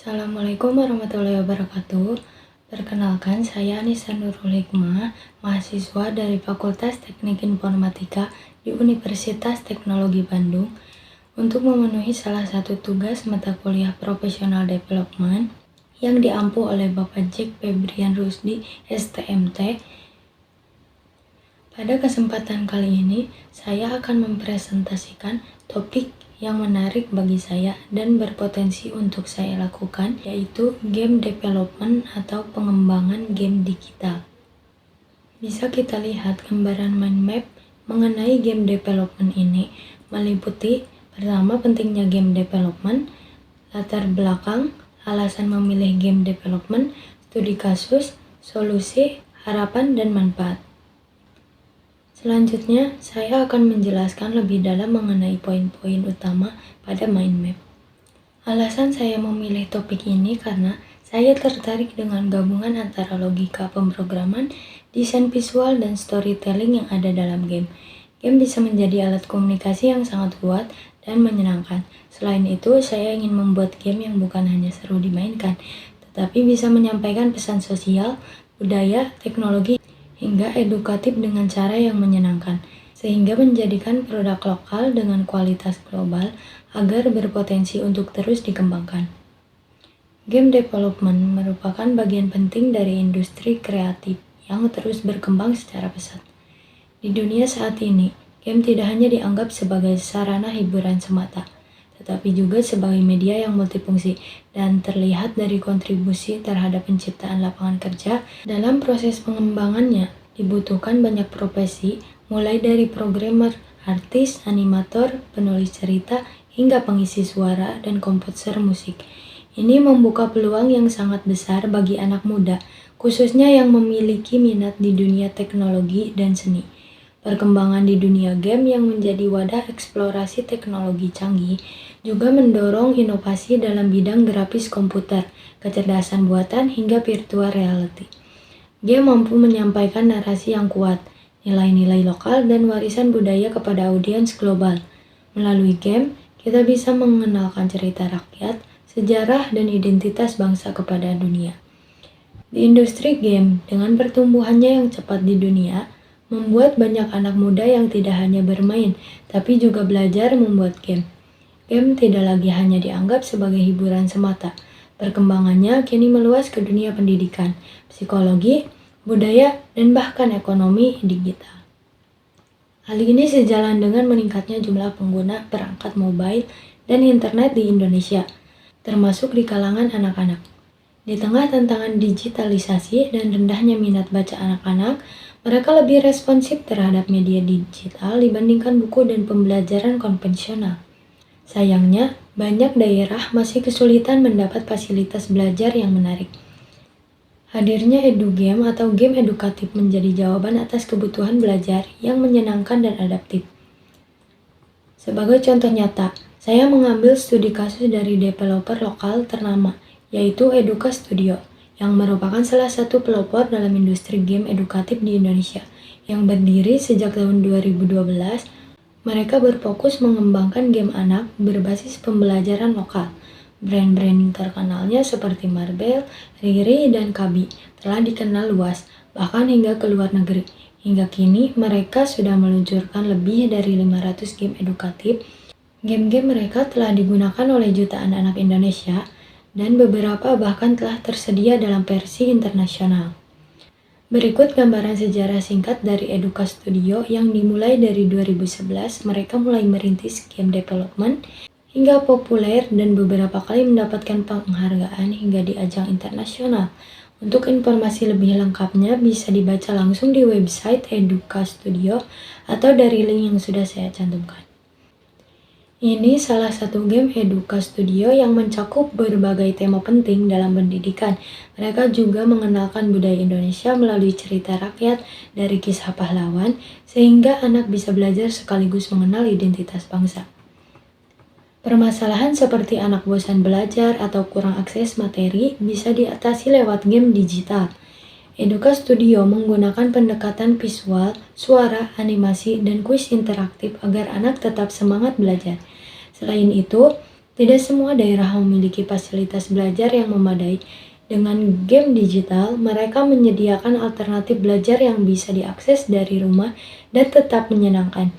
Assalamualaikum warahmatullahi wabarakatuh. Perkenalkan, saya Anissa Nurul Hikmah, mahasiswa dari Fakultas Teknik Informatika di Universitas Teknologi Bandung, untuk memenuhi salah satu tugas mata kuliah Professional Development yang diampu oleh Bapak Jack Febrian Rusdi, STMT. Pada kesempatan kali ini, saya akan mempresentasikan topik yang menarik bagi saya dan berpotensi untuk saya lakukan, yaitu game development atau pengembangan game digital. Bisa kita lihat gambaran mind map mengenai game development ini meliputi pertama pentingnya game development, latar belakang, alasan memilih game development, studi kasus, solusi, harapan, dan manfaat. Selanjutnya, saya akan menjelaskan lebih dalam mengenai poin-poin utama pada mind map. Alasan saya memilih topik ini karena saya tertarik dengan gabungan antara logika pemrograman, desain visual, dan storytelling yang ada dalam game. Game bisa menjadi alat komunikasi yang sangat kuat dan menyenangkan. Selain itu, saya ingin membuat game yang bukan hanya seru dimainkan, tetapi bisa menyampaikan pesan sosial, budaya, teknologi, hingga edukatif dengan cara yang menyenangkan, sehingga menjadikan produk lokal dengan kualitas global agar berpotensi untuk terus dikembangkan. Game development merupakan bagian penting dari industri kreatif yang terus berkembang secara pesat. Di dunia saat ini, game tidak hanya dianggap sebagai sarana hiburan semata, tetapi juga sebagai media yang multifungsi dan terlihat dari kontribusi terhadap penciptaan lapangan kerja. Dalam proses pengembangannya, dibutuhkan banyak profesi, mulai dari programmer, artis, animator, penulis cerita, hingga pengisi suara dan komposer musik. Ini membuka peluang yang sangat besar bagi anak muda, khususnya yang memiliki minat di dunia teknologi dan seni. Perkembangan di dunia game yang menjadi wadah eksplorasi teknologi canggih juga mendorong inovasi dalam bidang grafis komputer, kecerdasan buatan, hingga virtual reality. Game mampu menyampaikan narasi yang kuat, nilai-nilai lokal, dan warisan budaya kepada audiens global. Melalui game, kita bisa mengenalkan cerita rakyat, sejarah, dan identitas bangsa kepada dunia. Di industri game, dengan pertumbuhannya yang cepat di dunia, membuat banyak anak muda yang tidak hanya bermain, tapi juga belajar membuat game. Game tidak lagi hanya dianggap sebagai hiburan semata. Perkembangannya kini meluas ke dunia pendidikan, psikologi, budaya, dan bahkan ekonomi digital. Hal ini sejalan dengan meningkatnya jumlah pengguna perangkat mobile dan internet di Indonesia, termasuk di kalangan anak-anak. Di tengah tantangan digitalisasi dan rendahnya minat baca anak-anak, mereka lebih responsif terhadap media digital dibandingkan buku dan pembelajaran konvensional. Sayangnya, banyak daerah masih kesulitan mendapat fasilitas belajar yang menarik. Hadirnya edugame atau game edukatif menjadi jawaban atas kebutuhan belajar yang menyenangkan dan adaptif. Sebagai contoh nyata, saya mengambil studi kasus dari developer lokal ternama, yaitu Eduka Studio, yang merupakan salah satu pelopor dalam industri game edukatif di Indonesia, yang berdiri sejak tahun 2012. Mereka berfokus mengembangkan game anak berbasis pembelajaran lokal. Brand-brand terkenalnya seperti Marble, Riri, dan Kabi telah dikenal luas, bahkan hingga ke luar negeri. Hingga kini, mereka sudah meluncurkan lebih dari 500 game edukatif. Game-game mereka telah digunakan oleh jutaan anak Indonesia, dan beberapa bahkan telah tersedia dalam versi internasional. Berikut gambaran sejarah singkat dari Eduka Studio yang dimulai dari 2011. Mereka mulai merintis game development hingga populer dan beberapa kali mendapatkan penghargaan hingga di ajang internasional. Untuk informasi lebih lengkapnya bisa dibaca langsung di website Eduka Studio atau dari link yang sudah saya cantumkan. Ini salah satu game Eduka Studio yang mencakup berbagai tema penting dalam pendidikan. Mereka juga mengenalkan budaya Indonesia melalui cerita rakyat dari kisah pahlawan, sehingga anak bisa belajar sekaligus mengenal identitas bangsa. Permasalahan seperti anak bosan belajar atau kurang akses materi bisa diatasi lewat game digital. Eduka Studio menggunakan pendekatan visual, suara, animasi, dan kuis interaktif agar anak tetap semangat belajar. Selain itu, Tidak semua daerah memiliki fasilitas belajar yang memadai. Dengan game digital, mereka menyediakan alternatif belajar yang bisa diakses dari rumah dan tetap menyenangkan.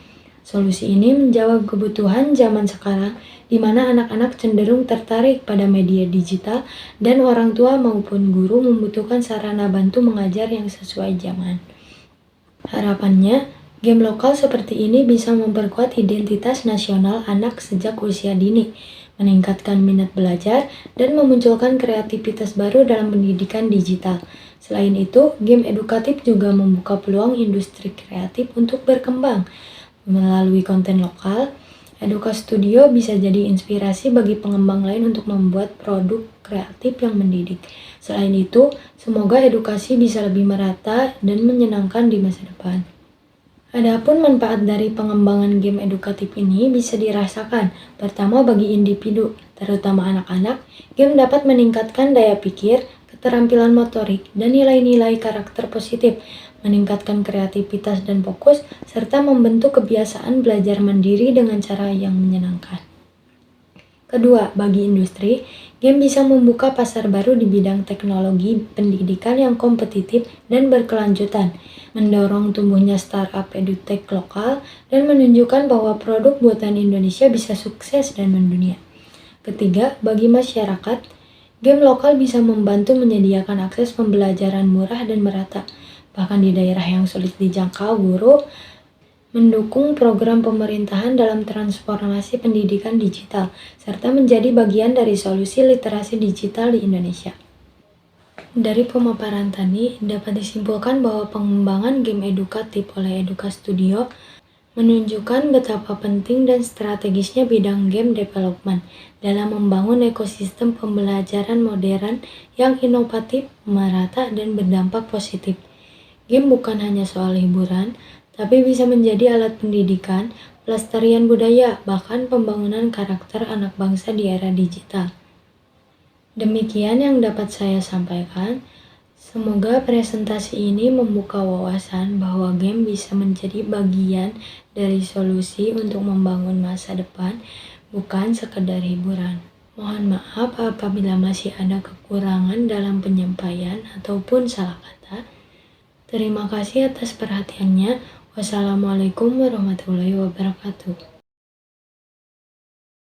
Solusi ini menjawab kebutuhan zaman sekarang, di mana anak-anak cenderung tertarik pada media digital dan orang tua maupun guru membutuhkan sarana bantu mengajar yang sesuai zaman. Harapannya, game lokal seperti ini bisa memperkuat identitas nasional anak sejak usia dini, meningkatkan minat belajar, dan memunculkan kreativitas baru dalam pendidikan digital. Selain itu, game edukatif juga membuka peluang industri kreatif untuk berkembang. Melalui konten lokal, Eduka Studio bisa jadi inspirasi bagi pengembang lain untuk membuat produk kreatif yang mendidik. Selain itu, semoga edukasi bisa lebih merata dan menyenangkan di masa depan. Adapun manfaat dari pengembangan game edukatif ini bisa dirasakan. Pertama, bagi individu, terutama anak-anak, game dapat meningkatkan daya pikir, keterampilan motorik, dan nilai-nilai karakter positif, meningkatkan kreativitas dan fokus, serta membentuk kebiasaan belajar mandiri dengan cara yang menyenangkan. Kedua, bagi industri, game bisa membuka pasar baru di bidang teknologi pendidikan yang kompetitif dan berkelanjutan, mendorong tumbuhnya startup edutech lokal, dan menunjukkan bahwa produk buatan Indonesia bisa sukses dan mendunia. Ketiga, bagi masyarakat, game lokal bisa membantu menyediakan akses pembelajaran murah dan merata, bahkan di daerah yang sulit dijangkau guru, mendukung program pemerintahan dalam transformasi pendidikan digital, serta menjadi bagian dari solusi literasi digital di Indonesia. Dari pemaparan tadi, dapat disimpulkan bahwa pengembangan game edukatif oleh Eduka Studio menunjukkan betapa penting dan strategisnya bidang game development dalam membangun ekosistem pembelajaran modern yang inovatif, merata, dan berdampak positif. Game bukan hanya soal hiburan, tapi bisa menjadi alat pendidikan, pelestarian budaya, bahkan pembangunan karakter anak bangsa di era digital. Demikian yang dapat saya sampaikan. Semoga presentasi ini membuka wawasan bahwa game bisa menjadi bagian dari solusi untuk membangun masa depan, bukan sekedar hiburan. Mohon maaf apabila masih ada kekurangan dalam penyampaian ataupun salah kata. Terima kasih atas perhatiannya. Wassalamualaikum warahmatullahi wabarakatuh.